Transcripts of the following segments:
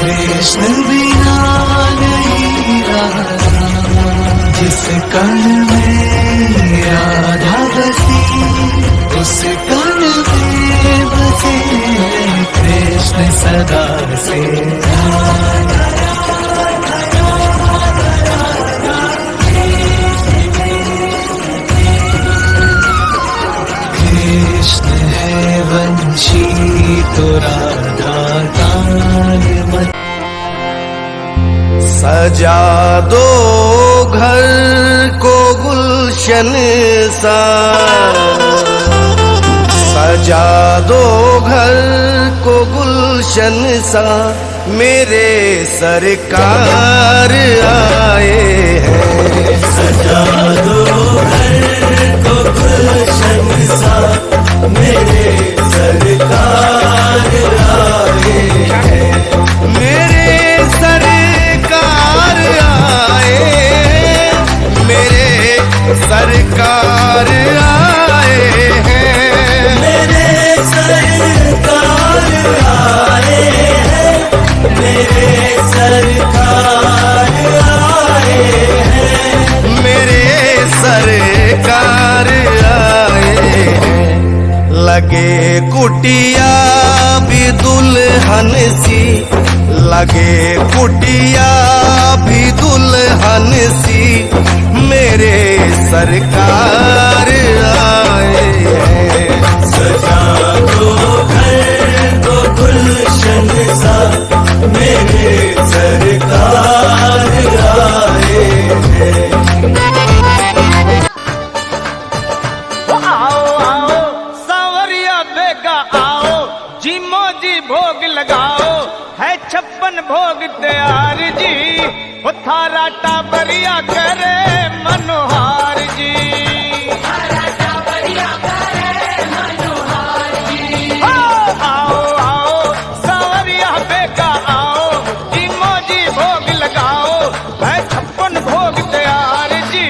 कृष्ण बिना नहीं रहा, जिस कण में राधा बसी उस कण में बसे कृष्ण सदा से। कृष्ण है वंशी तो राधा तान मत। सजा दो घर को गुलशन सा, सजा दो घर को गुलशन सा, मेरे सरकार आए हैं। सजा दो घर को गुलशन सा, मेरे सरकार आए हैं। मेरे सरकार आए, मेरे सरकार आए हैं। मेरे सरकार आए हैं, मेरे सरकार आए हैं। मेरे सरकार आए हैं। लगे कुटिया भी दुल्हन सी, लगे कुटिया भी दुल्हन सी, मेरे सरकार आए हैं। सजा दो घर को गुलशन सा, मेरे सरकार आए हैं। आओ आओ सांवरिया बेगा आओ, जी मोजी भोग लगाओ, है 56 भोग तैयार जी, वो थारा टाबरिया करे मनोहार जी। आओ आओ सांवरिया बेगा आओ, जी मोजी भोग लगाओ, है 56 भोग तैयार जी,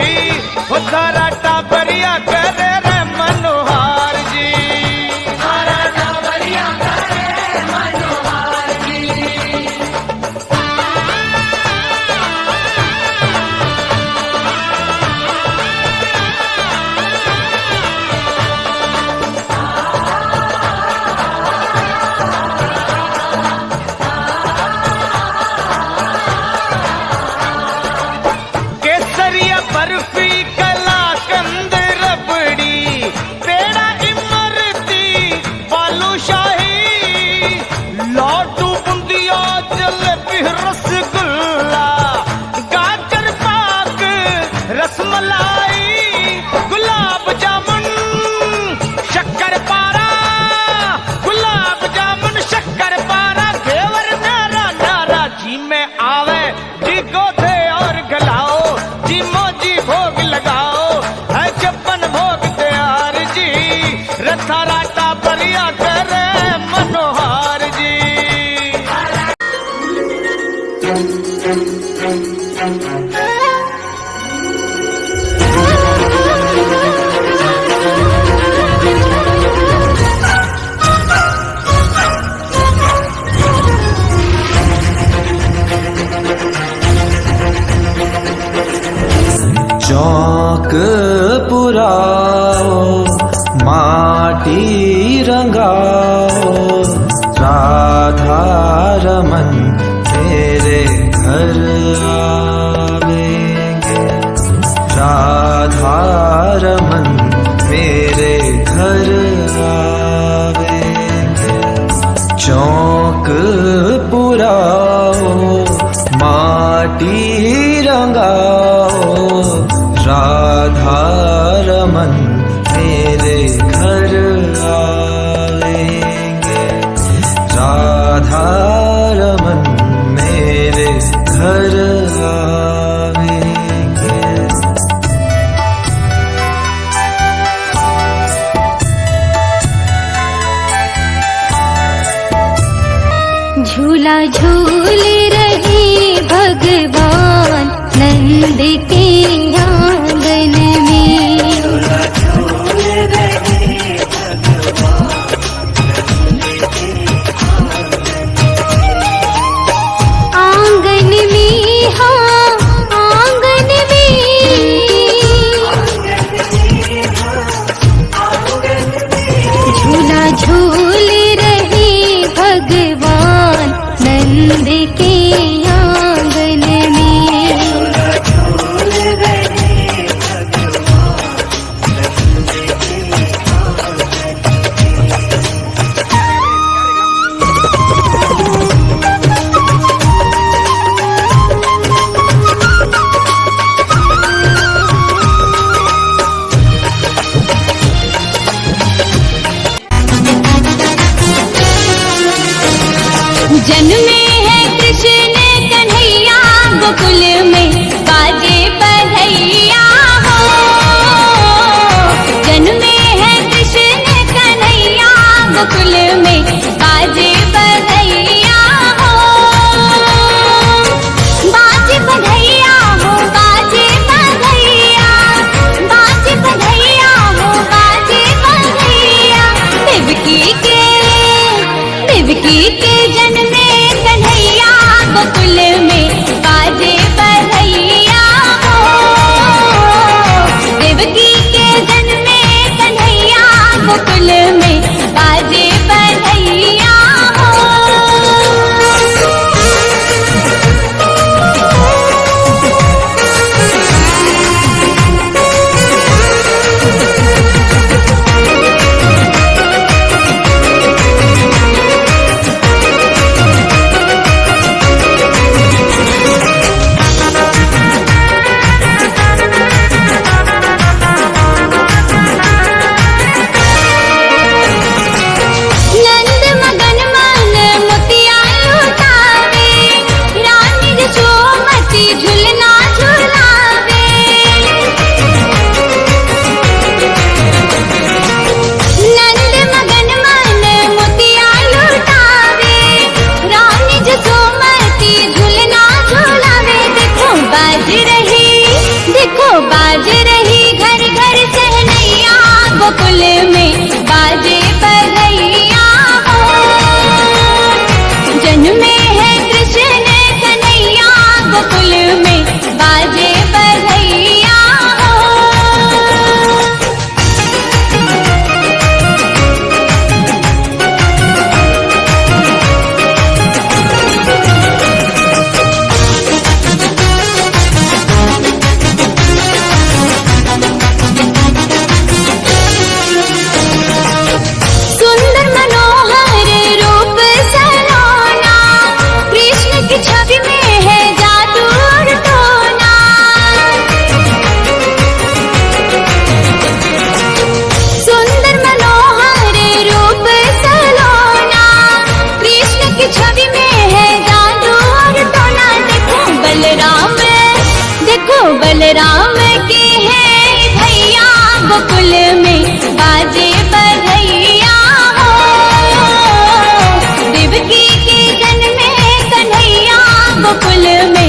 वो थारा टाबरिया करे मनोहार जी। केसरिया बर्फी कलाकंद रबड़ी, पेड़ा इमरती बालूशाही, लड्डू बुंदिया जलेबी रसगुल्ला, गाजर पाक रसमलाई, गुलाब जामुन शक्कर पारा, गुलाब जामुन शक्कर पारा, घेवर नारा नारा, जी में आवे जी गोधे और गलाओ, जी मोजी भोग लगाओ, है 56 भोग तैयार जी, रथा राटा परिया करे मनोहार जी। चौक पुराओ, माटी रंगाओ, राधा रमन तेरे घर आवेंगे। राधा रमन मेरे घर आवेंगे। चौक पुराओ, माँ माटी रंगाओ, राधा रमन मेरे घर आएंगे, राधा रमन मेरे घर आएंगे। झूला झूल रहे भगवान नंद के आंगन में, आंगन में, हाँ आंगन में, झूला झूल रहे भगवान नंद के आंगन में। जन्मे है कृष्ण कन्हैया गोकुल में बाजे बधैया हो, जन्मे है कृष्ण कन्हैया गोकुल में बाजे बधैया हो, बाजे बधैया हो, बाजे बधैया, बाजे बधैया हो, बाजे बधैया। देवकी के जन्मे कन्हैया गोकुल में बाजे बधैया हो, देवकी के जन्मे कन्हैया गोकुल में बाजे बधैया हो। बाज रही घर घर सहनैया गोकुल में बाजे बधैया हो, जन्मे है कृष्ण कन्हैया गोकुल में बाजे बधैया हो। छवि में है जादू और टोना, सुंदर मनोहर रूप सलोना, कृष्ण की छवि में है जादू और टोना। देखो बलराम के है भैया गोकुल में बाजे बधैया हो, देवकी के जन्मे कन्हैया गोकुल में